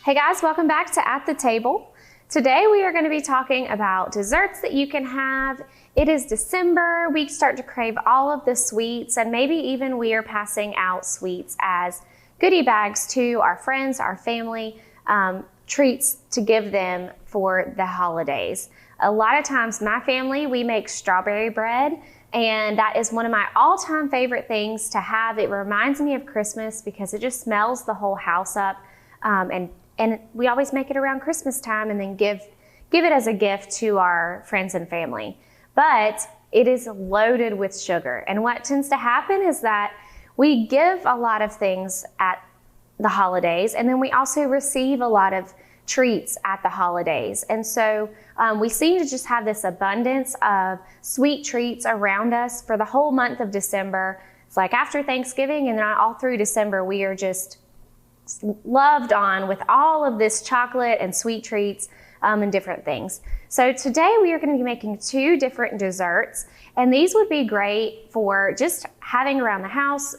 Hey guys, welcome back to At the Table. Today we are going to be talking about desserts that you can have. It is December, we start to crave all of the sweets, and maybe even we are passing out sweets as goodie bags to our friends, our family, treats to give them for the holidays. A lot of times my family, we make strawberry bread, and that is one of my all-time favorite things to have. It reminds me of Christmas because it just smells the whole house up, and we always make it around Christmas time and then give it as a gift to our friends and family. But it is loaded with sugar, and what tends to happen is that we give a lot of things at the holidays, and then we also receive a lot of treats at the holidays. And so we seem to just have this abundance of sweet treats around us for the whole month of December. It's like after Thanksgiving and then all through December, we are just loved on with all of this chocolate and sweet treats and different things. So today we are going to be making two different desserts, and these would be great for just having around the house.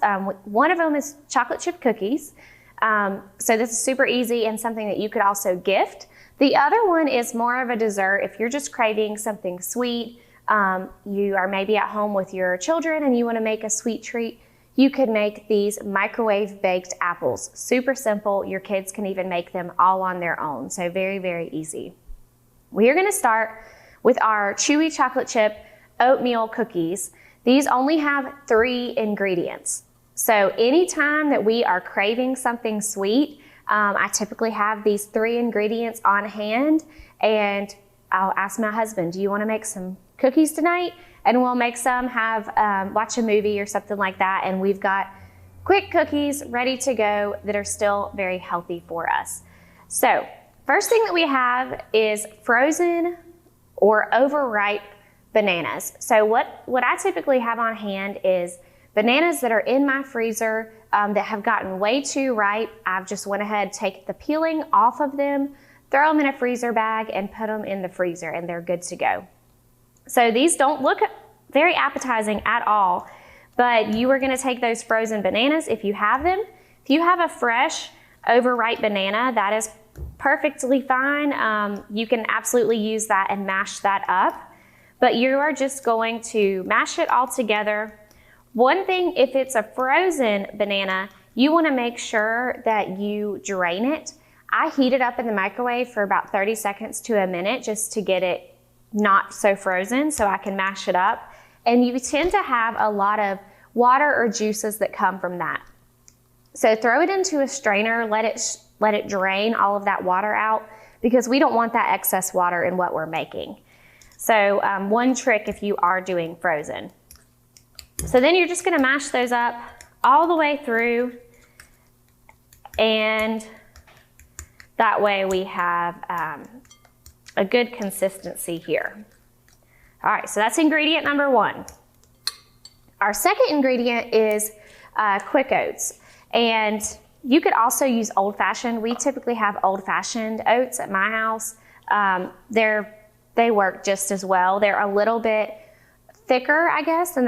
One of them is chocolate chip cookies. So this is super easy and something that you could also gift. The other one is more of a dessert. If you're just craving something sweet, you are maybe at home with your children and you want to make a sweet treat, you could make these microwave baked apples. Super simple. Your kids can even make them all on their own. So very, very easy. We are going to start with our chewy chocolate chip oatmeal cookies. These only have 3 ingredients. So anytime that we are craving something sweet, I typically have these 3 ingredients on hand, and I'll ask my husband, do you want to make some cookies tonight? And we'll make some, watch a movie or something like that, and we've got quick cookies ready to go that are still very healthy for us. So first thing that we have is frozen or overripe bananas. So what I typically have on hand is bananas that are in my freezer that have gotten way too ripe. I've just went ahead, take the peeling off of them, throw them in a freezer bag, and put them in the freezer, and they're good to go. So these don't look very appetizing at all, but you are going to take those frozen bananas if you have them. If you have a fresh, overripe banana, that is perfectly fine. You can absolutely use that and mash that up, but you are just going to mash it all together. One thing, if it's a frozen banana, you want to make sure that you drain it. I heat it up in the microwave for about 30 seconds to a minute just to get it not so frozen so I can mash it up. And you tend to have a lot of water or juices that come from that. So throw it into a strainer, let it drain all of that water out, because we don't want that excess water in what we're making. So one trick if you are doing frozen. So then you're just going to mash those up all the way through, and that way we have a good consistency here. All right, so that's ingredient number 1. Our second ingredient is quick oats, and you could also use old-fashioned. We typically have old-fashioned oats at my house. They work just as well. They're a little bit thicker, I guess, and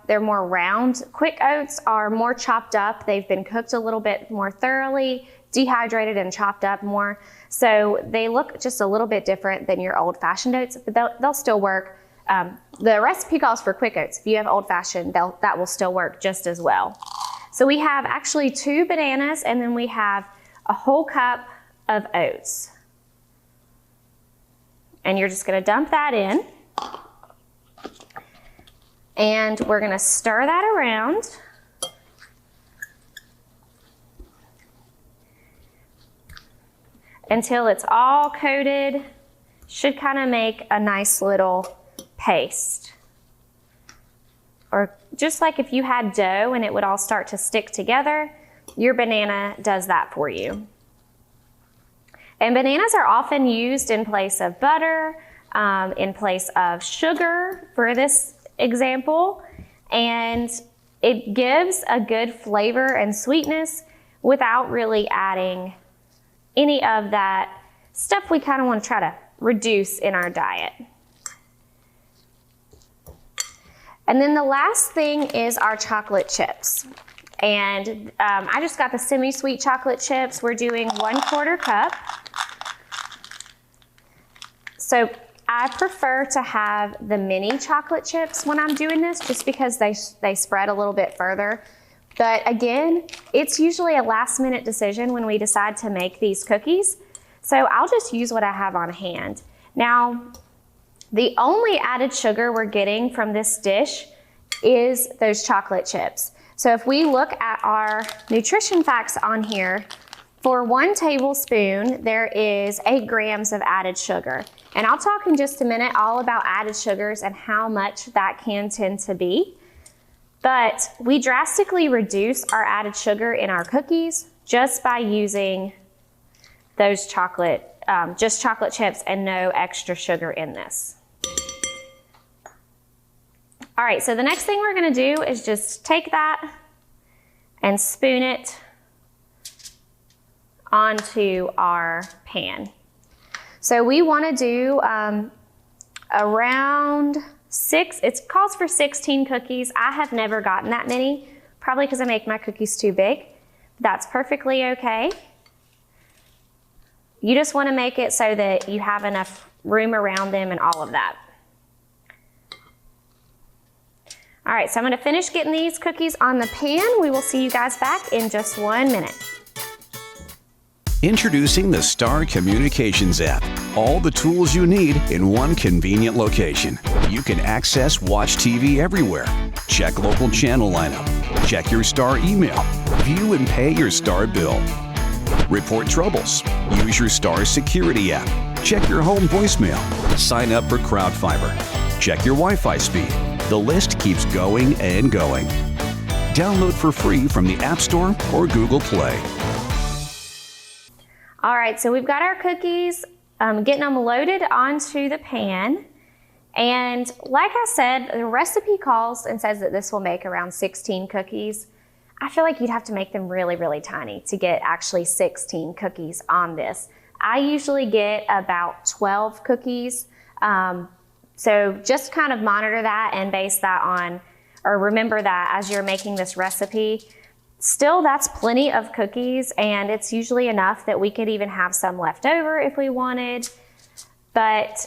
they're more round. Quick oats are more chopped up. They've been cooked a little bit more thoroughly, dehydrated and chopped up more. So they look just a little bit different than your old-fashioned oats, but they'll still work. The recipe calls for quick oats. If you have old-fashioned, that will still work just as well. So we have actually 2 bananas, and then we have a whole cup of oats. And you're just going to dump that in. And we're going to stir that around. Until it's all coated. Should kind of make a nice little paste. Or just like if you had dough and it would all start to stick together, your banana does that for you. And bananas are often used in place of butter, in place of sugar for this example, and it gives a good flavor and sweetness without really adding any of that stuff we kind of want to try to reduce in our diet. And then the last thing is our chocolate chips. And I just got the semi-sweet chocolate chips. We're doing 1/4 cup. So I prefer to have the mini chocolate chips when I'm doing this, just because they spread a little bit further. But again, it's usually a last minute decision when we decide to make these cookies. So I'll just use what I have on hand. Now, the only added sugar we're getting from this dish is those chocolate chips. So if we look at our nutrition facts on here, for 1 tablespoon, there is 8 grams of added sugar. And I'll talk in just a minute all about added sugars and how much that can tend to be. But we drastically reduce our added sugar in our cookies just by using those just chocolate chips and no extra sugar in this. All right, so the next thing we're gonna do is just take that and spoon it onto our pan. So we wanna do around 6, it calls for 16 cookies. I have never gotten that many, probably because I make my cookies too big. That's perfectly okay. You just wanna make it so that you have enough room around them and all of that. All right, so I'm gonna finish getting these cookies on the pan. We will see you guys back in just 1 minute. Introducing the Star Communications app. All the tools you need in one convenient location. You can access Watch TV everywhere, check local channel lineup, check your Star email, view and pay your Star bill, report troubles, use your Star security app, check your home voicemail, sign up for Crowd Fiber, check your Wi-Fi speed. The list keeps going and going. Download for free from the App Store or Google Play. All right, so we've got our cookies, getting them loaded onto the pan. And like I said, the recipe calls and says that this will make around 16 cookies. I feel like you'd have to make them really, really tiny to get actually 16 cookies on this. I usually get about 12 cookies. So just kind of monitor that and base that on, or remember that as you're making this recipe. Still, that's plenty of cookies, and it's usually enough that we could even have some left over if we wanted. But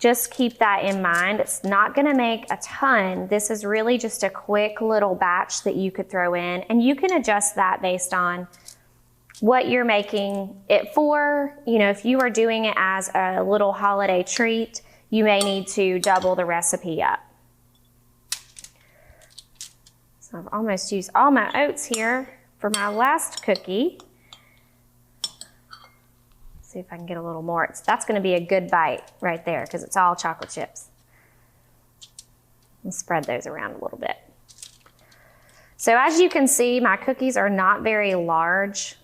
just keep that in mind. It's not gonna make a ton. This is really just a quick little batch that you could throw in, and you can adjust that based on what you're making it for. You know, if you are doing it as a little holiday treat, you may need to double the recipe up. So I've almost used all my oats here for my last cookie. See if I can get a little more. That's gonna be a good bite right there because it's all chocolate chips. And spread those around a little bit. So as you can see, my cookies are not very large.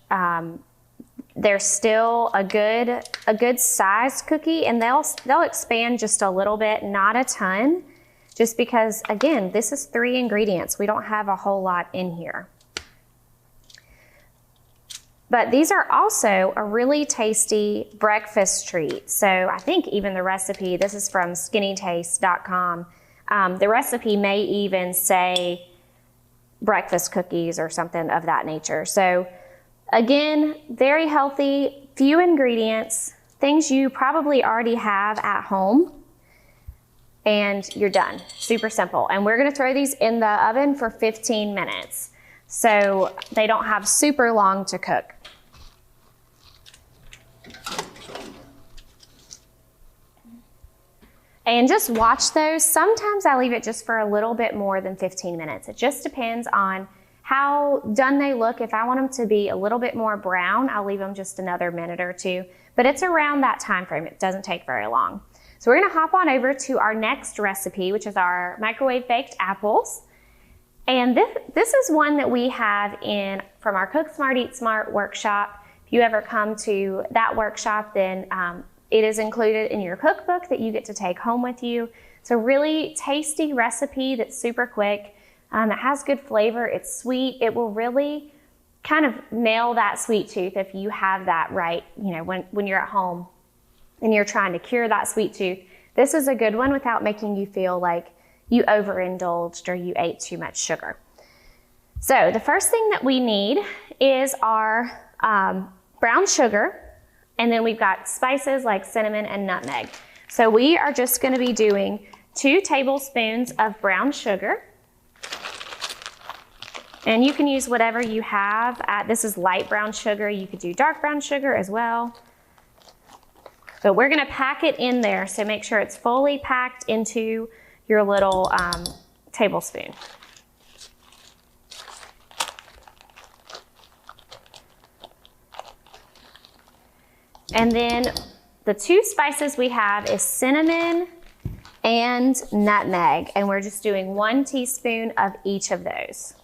They're still a good sized cookie, and they'll expand just a little bit, not a ton, just because, again, this is 3 ingredients. We don't have a whole lot in here. But these are also a really tasty breakfast treat. So I think even the recipe, this is from skinnytaste.com. The recipe may even say breakfast cookies or something of that nature. So again, very healthy, few ingredients, things you probably already have at home, and you're done. Super simple. And we're gonna throw these in the oven for 15 minutes. So they don't have super long to cook. And just watch those. Sometimes I leave it just for a little bit more than 15 minutes. It just depends on how done they look. If I want them to be a little bit more brown, I'll leave them just another minute or 2. But it's around that time frame. It doesn't take very long. So we're gonna hop on over to our next recipe, which is our microwave baked apples. And this is one that we have from our Cook Smart, Eat Smart workshop. If you ever come to that workshop, then it is included in your cookbook that you get to take home with you. It's a really tasty recipe that's super quick. It has good flavor, it's sweet. It will really kind of nail that sweet tooth if you have that right, you know, when you're at home and you're trying to cure that sweet tooth. This is a good one without making you feel like you overindulged or you ate too much sugar. So the first thing that we need is our brown sugar, and then we've got spices like cinnamon and nutmeg. So we are just going to be doing 2 tablespoons of brown sugar. And you can use whatever you have. This is light brown sugar. You could do dark brown sugar as well. But we're going to pack it in there, so make sure it's fully packed into your little tablespoon. And then the 2 spices we have is cinnamon and nutmeg, and we're just doing 1 teaspoon of each of those.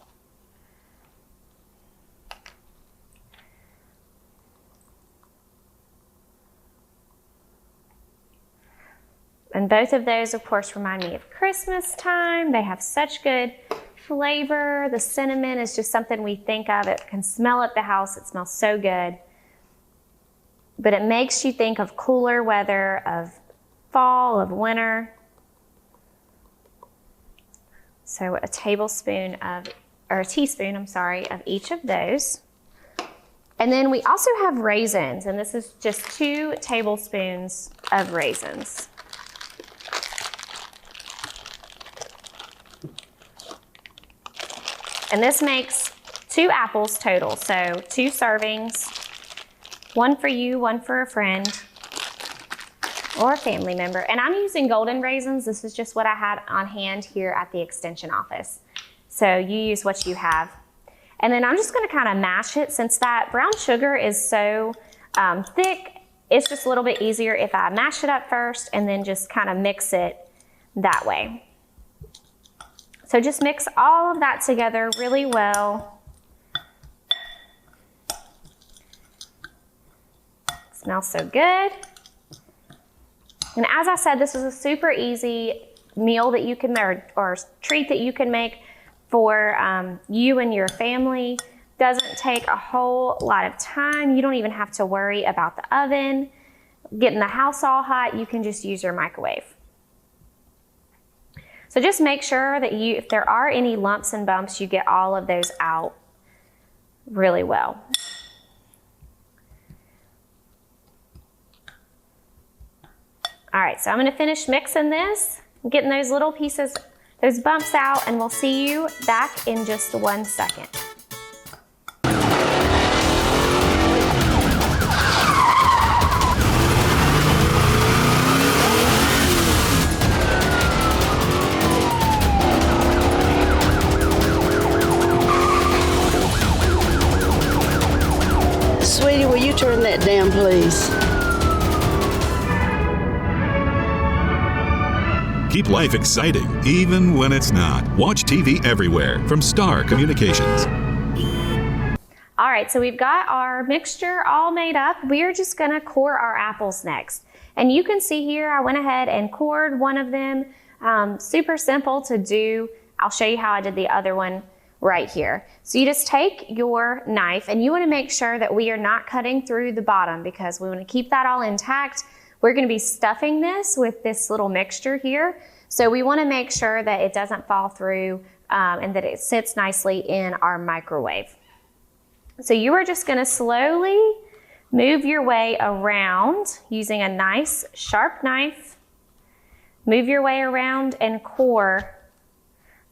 And both of those, of course, remind me of Christmas time. They have such good flavor. The cinnamon is just something we think of. It can smell at the house. It smells so good. But it makes you think of cooler weather, of fall, of winter. So a teaspoon, of each of those. And then we also have raisins, and this is just 2 tablespoons of raisins. And this makes 2 apples total, so 2 servings, 1 for you, 1 for a friend or a family member. And I'm using golden raisins. This is just what I had on hand here at the extension office. So you use what you have. And then I'm just gonna kind of mash it. Since that brown sugar is so thick, it's just a little bit easier if I mash it up first and then just kind of mix it that way. So just mix all of that together really well. Smells so good. And as I said, this is a super easy meal that you can, or treat that you can make for you and your family. Doesn't take a whole lot of time. You don't even have to worry about the oven, getting the house all hot. You can just use your microwave. So just make sure that if there are any lumps and bumps, you get all of those out really well. All right, so I'm gonna finish mixing this, getting those little pieces, those bumps out, and we'll see you back in just 1 second. Sweetie, will you turn that down, please? Keep life exciting, even when it's not. Watch TV everywhere from Star Communications. All right, so we've got our mixture all made up. We are just gonna core our apples next. And you can see here, I went ahead and cored one of them. Super simple to do. I'll show you how I did the other one right here. So you just take your knife, and you wanna make sure that we are not cutting through the bottom, because we wanna keep that all intact. We're gonna be stuffing this with this little mixture here. So we wanna make sure that it doesn't fall through and that it sits nicely in our microwave. So you are just gonna slowly move your way around using a nice sharp knife. Move your way around and core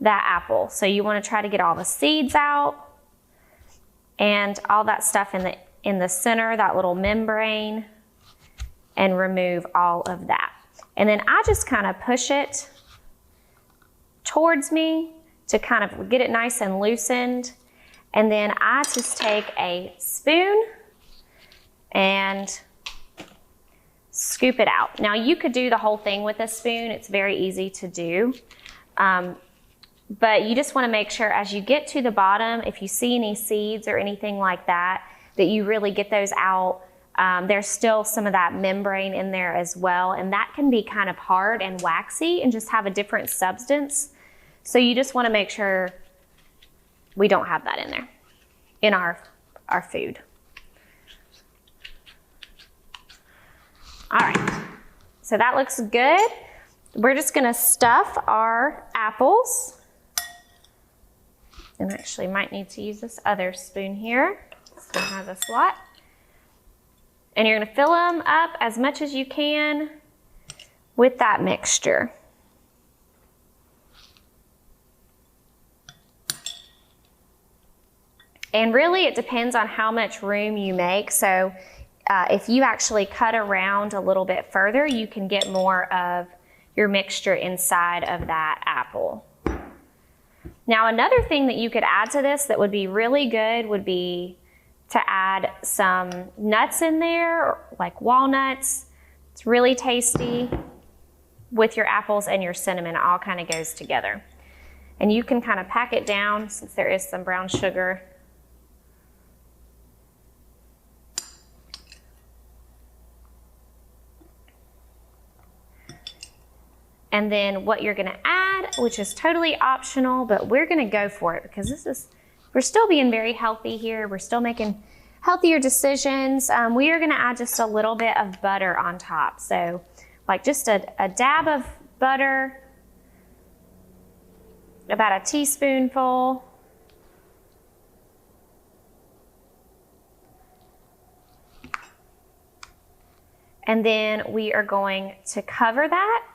that apple. So you wanna try to get all the seeds out and all that stuff in the center, that little membrane, and remove all of that. And then I just kind of push it towards me to kind of get it nice and loosened. And then I just take a spoon and scoop it out. Now you could do the whole thing with a spoon. It's very easy to do. But you just want to make sure as you get to the bottom, if you see any seeds or anything like that, that you really get those out. There's still some of that membrane in there as well, and that can be kind of hard and waxy and just have a different substance. So you just want to make sure we don't have that in there, in our food. All right, so that looks good. We're just gonna stuff our apples. And actually might need to use this other spoon here. This one has a slot. And you're gonna fill them up as much as you can with that mixture. And really it depends on how much room you make. So if you actually cut around a little bit further, you can get more of your mixture inside of that apple. Now another thing that you could add to this that would be really good would be to add some nuts in there, like walnuts. It's really tasty with your apples and your cinnamon. It all kind of goes together. And you can kind of pack it down since there is some brown sugar. And then what you're gonna add, which is totally optional, but we're gonna go for it because we're still being very healthy here. We're still making healthier decisions. We are gonna add just a little bit of butter on top. So like just a dab of butter, about a teaspoonful. And then we are going to cover that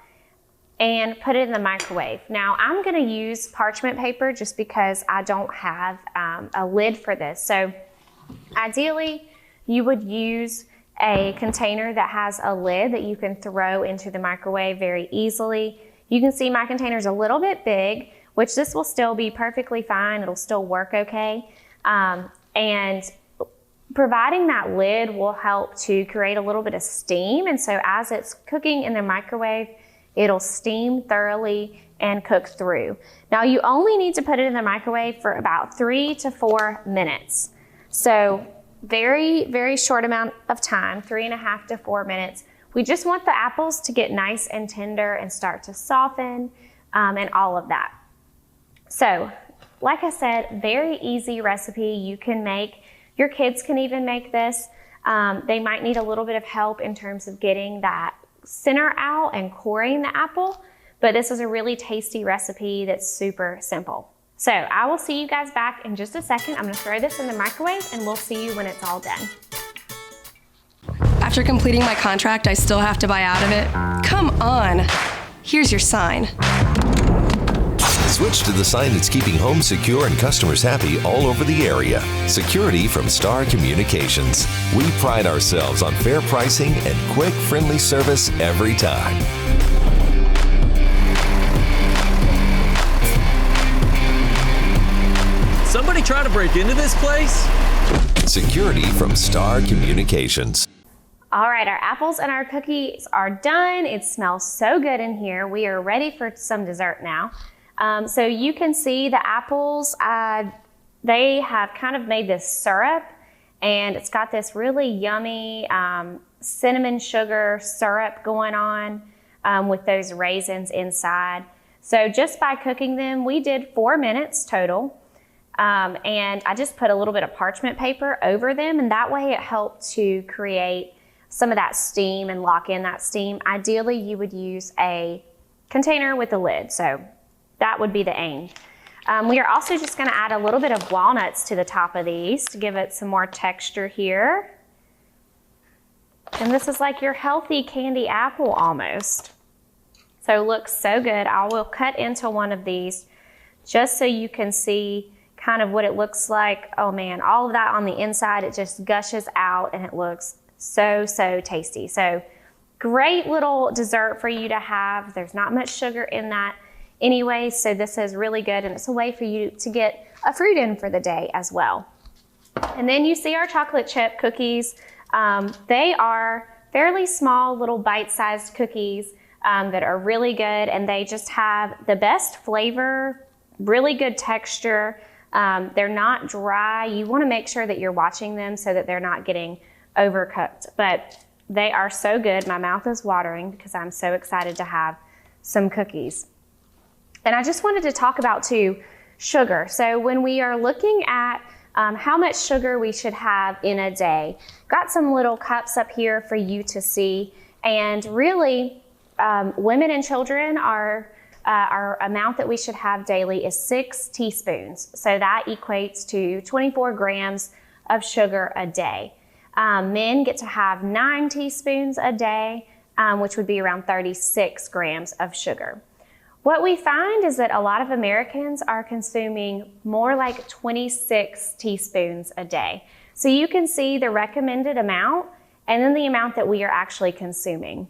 and put it in the microwave. Now I'm gonna use parchment paper just because I don't have a lid for this. So ideally you would use a container that has a lid that you can throw into the microwave very easily. You can see my container's a little bit big, which this will still be perfectly fine. It'll still work okay. And providing that lid will help to create a little bit of steam. And so as it's cooking in the microwave, it'll steam thoroughly and cook through. Now you only need to put it in the microwave for about 3 to 4 minutes. So very, very short amount of time, 3.5 to 4 minutes. We just want the apples to get nice and tender and start to soften and all of that. So like I said, very easy recipe you can make. Your kids can even make this. They might need a little bit of help in terms of getting that center out and coring the apple, but this is a really tasty recipe that's super simple. So I will see you guys back in just a second. I'm gonna throw this in the microwave and we'll see you when it's all done. After completing my contract, I still have to buy out of it? Come on. Here's your sign. Switch to the sign that's keeping home secure and customers happy all over the area. Security from Star Communications. We pride ourselves on fair pricing and quick, friendly service every time. Somebody try to break into this place? Security from Star Communications. All right, our apples and our cookies are done. It smells so good in here. We are ready for some dessert now. So you can see the apples, they have kind of made this syrup, and it's got this really yummy cinnamon sugar syrup going on with those raisins inside. So just by cooking them, we did 4 minutes total. And I just put a little bit of parchment paper over them, and that way it helped to create some of that steam and lock in that steam. Ideally, you would use a container with a lid. So that would be the aim. We are also just gonna add a little bit of walnuts to the top of these to give it some more texture here. And this is like your healthy candy apple almost. So it looks so good. I will cut into one of these just so you can see kind of what it looks like. Oh man, all of that on the inside, it just gushes out and it looks so, so tasty. So great little dessert for you to have. There's not much sugar in that anyway, so this is really good, and it's a way for you to get a fruit in for the day as well. And then you see our chocolate chip cookies. They are fairly small little bite-sized cookies that are really good, and they just have the best flavor, really good texture. They're not dry. You want to make sure that you're watching them so that they're not getting overcooked, but they are so good. My mouth is watering because I'm so excited to have some cookies. And I just wanted to talk about too, sugar. So when we are looking at how much sugar we should have in a day, got some little cups up here for you to see. And really, women and children our amount that we should have daily is 6 teaspoons. So that equates to 24 grams of sugar a day. Men get to have 9 teaspoons a day. which would be around 36 grams of sugar. What we find is that a lot of Americans are consuming more like 26 teaspoons a day. So you can see the recommended amount and then the amount that we are actually consuming.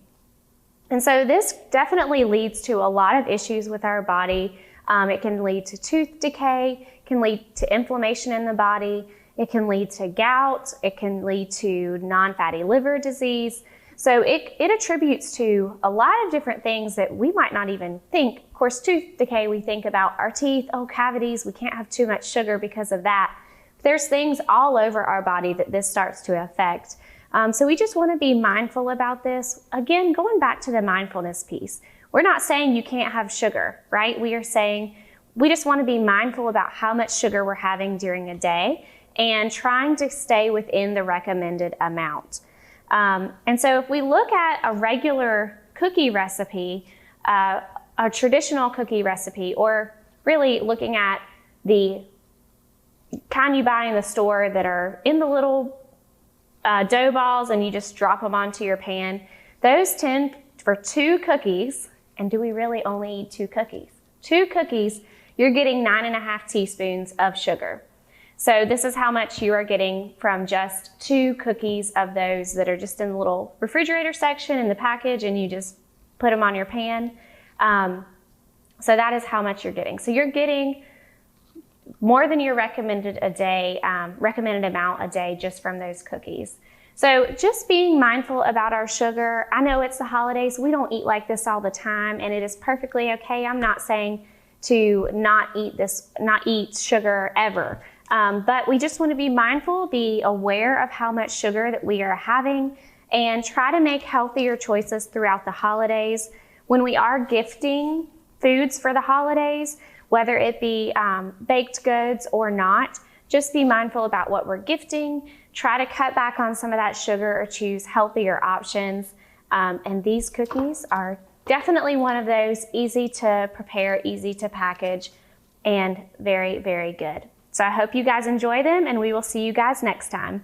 And so this definitely leads to a lot of issues with our body. It can lead to tooth decay, can lead to inflammation in the body, it can lead to gout, it can lead to non-fatty liver disease. So it attributes to a lot of different things that we might not even think. Of course, tooth decay, we think about our teeth, cavities, we can't have too much sugar because of that. There's things all over our body that this starts to affect. So we just want to be mindful about this. Again, going back to the mindfulness piece, we're not saying you can't have sugar, right? We are saying we just want to be mindful about how much sugar we're having during a day and trying to stay within the recommended amount. And so if we look at a regular cookie recipe, a traditional cookie recipe, or really looking at the kind you buy in the store that are in the little dough balls and you just drop them onto your pan, those tend for 2 cookies, and do we really only eat 2 cookies? 2 cookies, you're getting 9.5 teaspoons of sugar. So this is how much you are getting from just 2 cookies of those that are just in the little refrigerator section in the package, and you just put them on your pan. So that is how much you're getting. So you're getting more than your recommended amount a day just from those cookies. So just being mindful about our sugar. I know it's the holidays. We don't eat like this all the time, and it is perfectly okay. I'm not saying to not eat sugar ever. But we just want to be mindful, be aware of how much sugar that we are having, and try to make healthier choices throughout the holidays. When we are gifting foods for the holidays, whether it be baked goods or not, just be mindful about what we're gifting. Try to cut back on some of that sugar or choose healthier options. And these cookies are definitely one of those, easy to prepare, easy to package, and very, very good. So I hope you guys enjoy them, and we will see you guys next time.